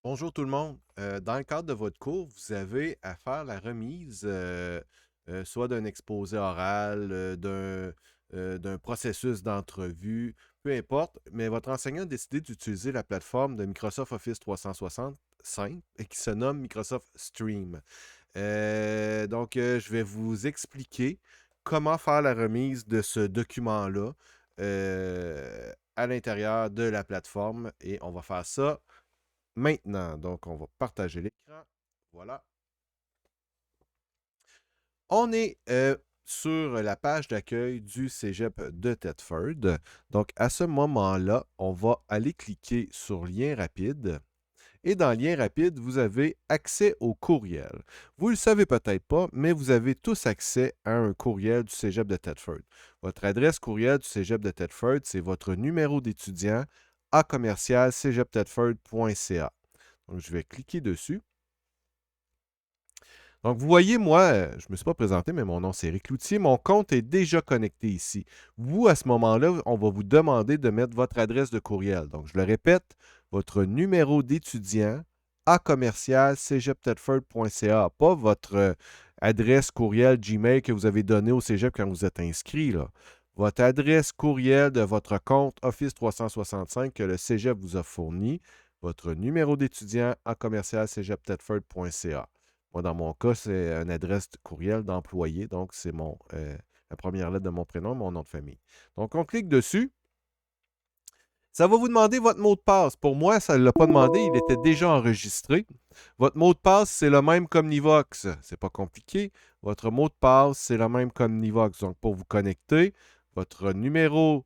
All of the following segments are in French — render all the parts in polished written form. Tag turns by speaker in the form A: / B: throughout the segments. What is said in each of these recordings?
A: Bonjour tout le monde. Dans le cadre de votre cours, vous avez à faire la remise soit d'un exposé oral, d'un processus d'entrevue, peu importe, mais votre enseignant a décidé d'utiliser la plateforme de Microsoft Office 365 et qui se nomme Microsoft Stream. Je vais vous expliquer comment faire la remise de ce document-là à l'intérieur de la plateforme et on va faire ça maintenant. Donc, on va partager l'écran. Voilà. On est sur la page d'accueil du Cégep de Thetford. Donc, à ce moment-là, on va aller cliquer sur Lien rapide. Et dans Lien rapide, vous avez accès au courriel. Vous ne le savez peut-être pas, mais vous avez tous accès à un courriel du Cégep de Thetford. Votre adresse courriel du Cégep de Thetford, c'est votre numéro d'étudiant à commercial cégeптhetford.ca. Donc, je vais cliquer dessus. Donc, vous voyez, moi, je ne me suis pas présenté, mais mon nom, c'est Éric Cloutier. Mon compte est déjà connecté ici. Vous, à ce moment-là, on va vous demander de mettre votre adresse de courriel. Donc, je le répète, votre numéro d'étudiant à commercial cégeптhetford.ca, pas votre adresse courriel Gmail que vous avez donnée au cégep quand vous êtes inscrit, là. Votre adresse courriel de votre compte Office 365 que le cégep vous a fourni, votre numéro d'étudiant à commercial cégeптhetford.ca. Moi, dans mon cas, c'est une adresse courriel d'employé. Donc, c'est la première lettre de mon prénom, mon nom de famille. Donc, on clique dessus. Ça va vous demander votre mot de passe. Pour moi, ça ne l'a pas demandé. Il était déjà enregistré. Votre mot de passe, c'est le même comme Nivox. C'est pas compliqué. Votre mot de passe, c'est le même comme Nivox. Donc, pour vous connecter, votre numéro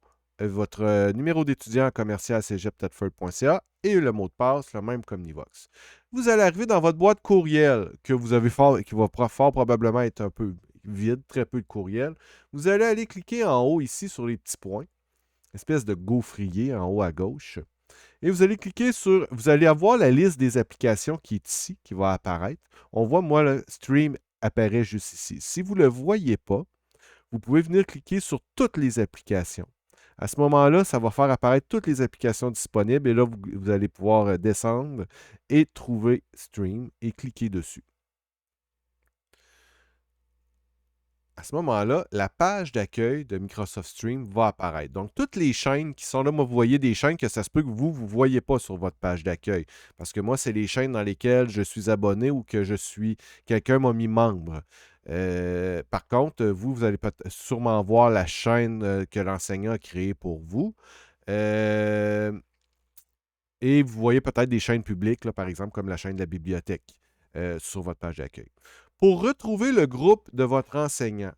A: d'étudiant commercial cégeптhetford.ca et le mot de passe, le même comme Nivox. Vous allez arriver dans votre boîte courriel que vous avez qui va fort probablement être un peu vide, très peu de courriel. Vous allez aller cliquer en haut ici sur les petits points, espèce de gaufrier en haut à gauche. Et vous allez cliquer sur, vous allez avoir la liste des applications qui est ici, qui va apparaître. On voit, moi, le stream apparaît juste ici. Si vous ne le voyez pas, vous pouvez venir cliquer sur toutes les applications. À ce moment-là, ça va faire apparaître toutes les applications disponibles et là, vous allez pouvoir descendre et trouver Stream et cliquer dessus. À ce moment-là, la page d'accueil de Microsoft Stream va apparaître. Donc, toutes les chaînes qui sont là, moi, vous voyez des chaînes que ça se peut que vous ne voyez pas sur votre page d'accueil. Parce que moi, c'est les chaînes dans lesquelles je suis abonné ou que quelqu'un m'a mis membre. Par contre, vous allez sûrement voir la chaîne que l'enseignant a créée pour vous. Euh, et vous voyez peut-être des chaînes publiques, là, par exemple, comme la chaîne de la bibliothèque sur votre page d'accueil. Pour retrouver le groupe de votre enseignant,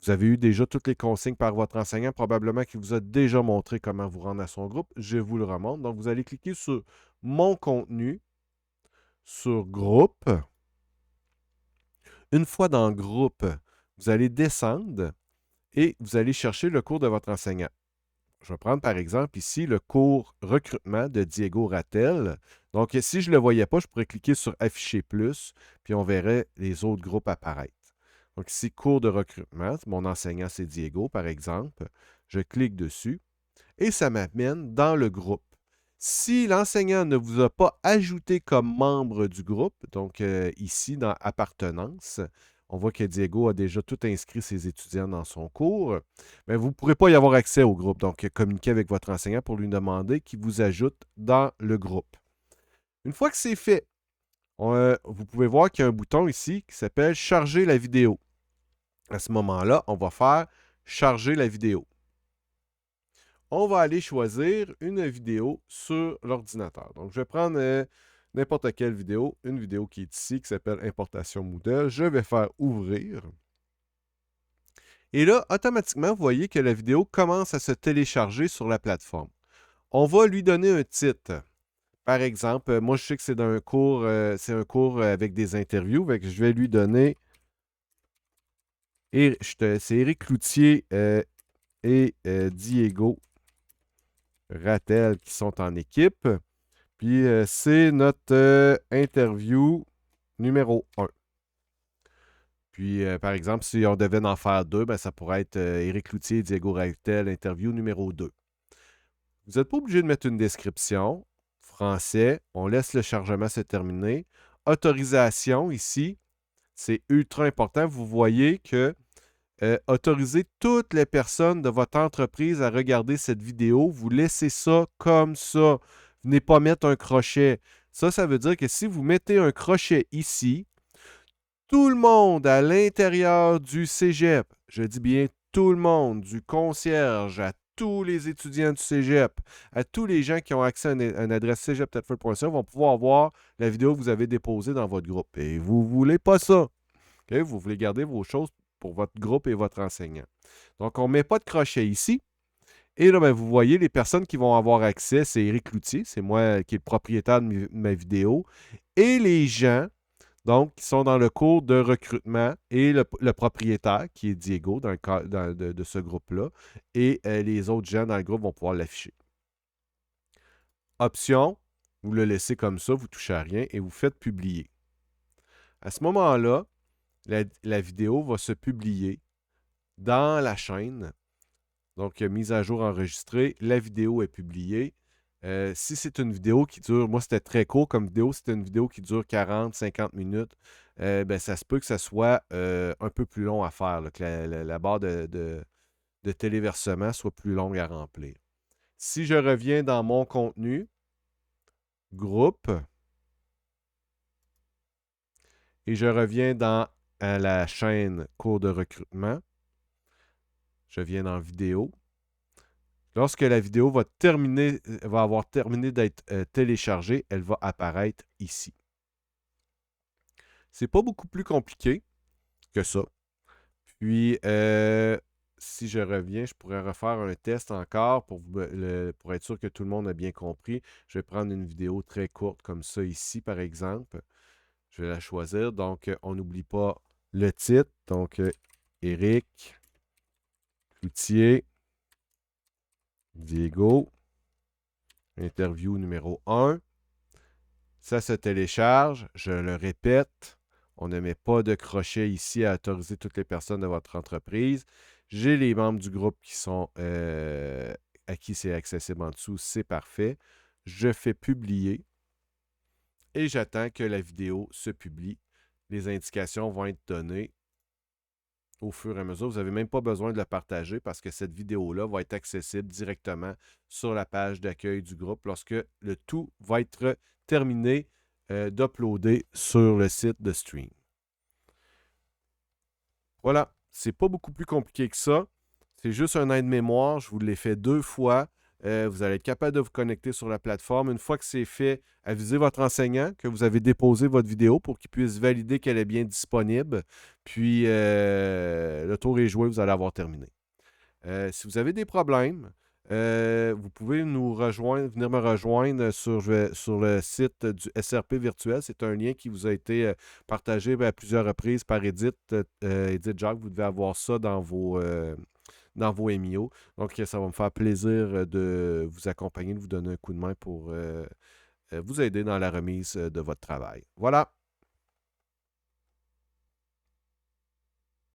A: vous avez eu déjà toutes les consignes par votre enseignant, probablement qu'il vous a déjà montré comment vous rendre à son groupe. Je vous le remontre. Donc, vous allez cliquer sur Mon contenu, sur Groupe. Une fois dans Groupe, vous allez descendre et vous allez chercher le cours de votre enseignant. Je vais prendre par exemple ici le cours recrutement de Diego Rattel. Donc, si je ne le voyais pas, je pourrais cliquer sur Afficher plus, puis on verrait les autres groupes apparaître. Donc, ici, cours de recrutement. Mon enseignant, c'est Diego, par exemple. Je clique dessus et ça m'amène dans le groupe. Si l'enseignant ne vous a pas ajouté comme membre du groupe, donc ici dans Appartenance, on voit que Diego a déjà tout inscrit ses étudiants dans son cours, mais vous ne pourrez pas y avoir accès au groupe. Donc, communiquez avec votre enseignant pour lui demander qu'il vous ajoute dans le groupe. Une fois que c'est fait, vous pouvez voir qu'il y a un bouton ici qui s'appelle Charger la vidéo. À ce moment-là, on va faire Charger la vidéo. On va aller choisir une vidéo sur l'ordinateur. Donc, je vais prendre n'importe quelle vidéo, une vidéo qui est ici, qui s'appelle Importation Moodle. Je vais faire Ouvrir. Et là, automatiquement, vous voyez que la vidéo commence à se télécharger sur la plateforme. On va lui donner un titre. Par exemple, moi, je sais que c'est un cours avec des interviews. Donc je vais lui donner, c'est Éric Cloutier et Diego Rattel qui sont en équipe. Puis c'est notre interview numéro 1. Puis, par exemple, si on devait en faire deux, ben, ça pourrait être Éric Cloutier et Diego Rattel, interview numéro 2. Vous n'êtes pas obligé de mettre une description. Français. On laisse le chargement se terminer. Autorisation, ici, c'est ultra important. Vous voyez que autorisez toutes les personnes de votre entreprise à regarder cette vidéo. Vous laissez ça comme ça. Venez pas mettre un crochet. Ça veut dire que si vous mettez un crochet ici, tout le monde à l'intérieur du cégep, je dis bien tout le monde, du concierge à tous les étudiants du cégep, à tous les gens qui ont accès à une adresse cégep-thetford.ca vont pouvoir voir la vidéo que vous avez déposée dans votre groupe. Et vous ne voulez pas ça. Okay? Vous voulez garder vos choses pour votre groupe et votre enseignant. Donc, on ne met pas de crochet ici. Et là, ben, vous voyez, les personnes qui vont avoir accès, c'est Éric Loutier, c'est moi qui est le propriétaire de ma vidéo, et les gens, donc, qui sont dans le cours de recrutement, et le propriétaire, qui est Diego, dans le cas de ce groupe-là, et les autres gens dans le groupe vont pouvoir l'afficher. Option, vous le laissez comme ça, vous ne touchez à rien, et vous faites publier. À ce moment-là, la vidéo va se publier dans la chaîne. Donc, mise à jour enregistrée, la vidéo est publiée. Si c'est une vidéo qui dure, moi c'était très court comme vidéo, c'était une vidéo qui dure 40-50 minutes, ben, ça se peut que ça soit un peu plus long à faire, là, que la barre de téléversement soit plus longue à remplir. Si je reviens dans mon contenu, groupe, et je reviens dans la chaîne cours de recrutement, je viens dans vidéo. Lorsque la vidéo va avoir terminé d'être téléchargée, elle va apparaître ici. C'est pas beaucoup plus compliqué que ça. Puis, si je reviens, je pourrais refaire un test encore pour être sûr que tout le monde a bien compris. Je vais prendre une vidéo très courte comme ça ici, par exemple. Je vais la choisir. Donc, on n'oublie pas le titre. Donc, Éric Loutier, Diego, interview numéro 1. Ça se télécharge. Je le répète. On ne met pas de crochet ici à autoriser toutes les personnes de votre entreprise. J'ai les membres du groupe qui sont à qui c'est accessible en dessous. C'est parfait. Je fais publier et j'attends que la vidéo se publie. Les indications vont être données au fur et à mesure. Vous n'avez même pas besoin de la partager parce que cette vidéo-là va être accessible directement sur la page d'accueil du groupe lorsque le tout va être terminé d'uploader sur le site de Stream. Voilà, c'est pas beaucoup plus compliqué que ça. C'est juste un aide-mémoire. Je vous l'ai fait 2 fois. Vous allez être capable de vous connecter sur la plateforme. Une fois que c'est fait, avisez votre enseignant que vous avez déposé votre vidéo pour qu'il puisse valider qu'elle est bien disponible. Puis, le tour est joué, vous allez avoir terminé. Si vous avez des problèmes, vous pouvez venir me rejoindre sur le site du SRP virtuel. C'est un lien qui vous a été partagé à plusieurs reprises par Edith. Edith Jacques, vous devez avoir ça dans vos MIO. Donc, ça va me faire plaisir de vous accompagner, de vous donner un coup de main pour vous aider dans la remise de votre travail. Voilà.